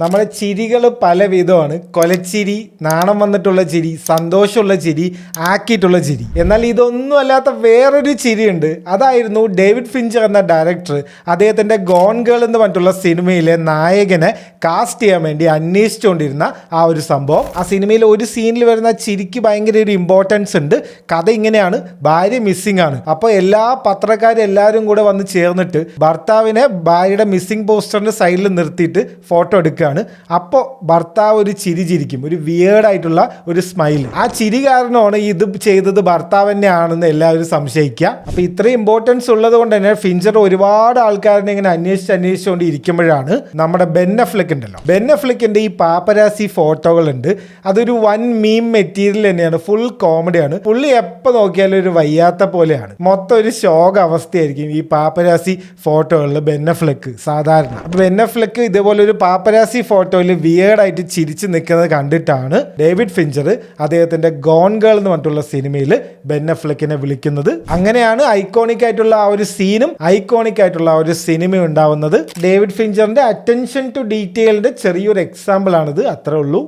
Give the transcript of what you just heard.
നമ്മുടെ ചിരികൾ പല വിധമാണ്. കൊലച്ചിരി, നാണം വന്നിട്ടുള്ള ചിരി, സന്തോഷമുള്ള ചിരി, ആക്കിയിട്ടുള്ള ചിരി. എന്നാൽ ഇതൊന്നും അല്ലാത്ത വേറൊരു ചിരിയുണ്ട്. അതായിരുന്നു ഡേവിഡ് ഫിഞ്ചർ എന്ന ഡയറക്ടർ അദ്ദേഹത്തിൻ്റെ ഗോൺ ഗേൾ എന്ന് പറഞ്ഞിട്ടുള്ള സിനിമയിലെ നായകനെ കാസ്റ്റ് ചെയ്യാൻ വേണ്ടി അന്വേഷിച്ചുകൊണ്ടിരുന്ന ആ ഒരു സംഭവം. ആ സിനിമയിൽ ഒരു സീനിൽ വരുന്ന ചിരിക്ക് ഭയങ്കര ഒരു ഇമ്പോർട്ടൻസ് ഉണ്ട്. കഥ ഇങ്ങനെയാണ്, ഭാര്യ മിസ്സിംഗ് ആണ്. അപ്പോൾ എല്ലാ പത്രക്കാരും എല്ലാവരും കൂടെ വന്ന് ചേർന്നിട്ട് ഭർത്താവിനെ ഭാര്യയുടെ മിസ്സിംഗ് പോസ്റ്ററിന്റെ സൈഡിൽ നിർത്തിയിട്ട് ഫോട്ടോ എടുക്കുക. അപ്പോൾ ഭർത്താവ് ഒരു ചിരി ചിരിക്കും, ഒരു വിയേർഡായിട്ടുള്ള ഒരു സ്മൈൽ. ആ ചിരി കാരണമാണ് ഇത് ചെയ്തത് ഭർത്താവ് തന്നെയാണെന്ന് എല്ലാവരും സംശയിക്കുക. അപ്പോൾ ഇത്രയും ഇമ്പോർട്ടൻസ് ഉള്ളത് കൊണ്ട് തന്നെ ഫിഞ്ചർ ഒരുപാട് ആൾക്കാരെ ഇങ്ങനെ അന്വേഷിച്ചുകൊണ്ട് ഇരിക്കുമ്പോഴാണ് നമ്മുടെ ബെൻ അഫ്ലെക്ക് ഉണ്ടല്ലോ, ബെൻ അഫ്ലെക്കിന്റെ ഈ പാപ്പരാസി ഫോട്ടോകളുണ്ട്. അതൊരു വൻ മീം മെറ്റീരിയൽ തന്നെയാണ്, ഫുൾ കോമഡിയാണ്. പുള്ളി എപ്പോൾ നോക്കിയാലും ഒരു വയ്യാത്ത പോലെയാണ്, മൊത്തം ഒരു ശോക അവസ്ഥയായിരിക്കും ഈ പാപ്പരാസി ഫോട്ടോകളിൽ ബെൻ അഫ്ലെക്ക് സാധാരണ. അപ്പോൾ ബെൻ അഫ്ലെക്ക് ഇതേപോലെ ഒരു പാപ്പരാസി ഫോട്ടോയിൽ വിയേർഡായിട്ട് ചിരിച്ചു നിൽക്കുന്നത് കണ്ടിട്ടാണ് ഡേവിഡ് ഫിഞ്ചർ അദ്ദേഹത്തിന്റെ ഗോൺ ഗേൾ എന്ന് പറഞ്ഞിട്ടുള്ള സിനിമയിൽ ബെൻ അഫ്ലെക്കിനെ വിളിക്കുന്നത്. അങ്ങനെയാണ് ഐക്കോണിക് ആയിട്ടുള്ള ആ ഒരു സീനും ഐക്കോണിക് ആയിട്ടുള്ള ആ ഒരു സിനിമയും ഉണ്ടാവുന്നത്. ഡേവിഡ് ഫിഞ്ചറിന്റെ അറ്റൻഷൻ ടു ഡീറ്റെയിലിന്റെ ചെറിയൊരു എക്സാമ്പിൾ ആണിത്, അത്രേ ഉള്ളൂ.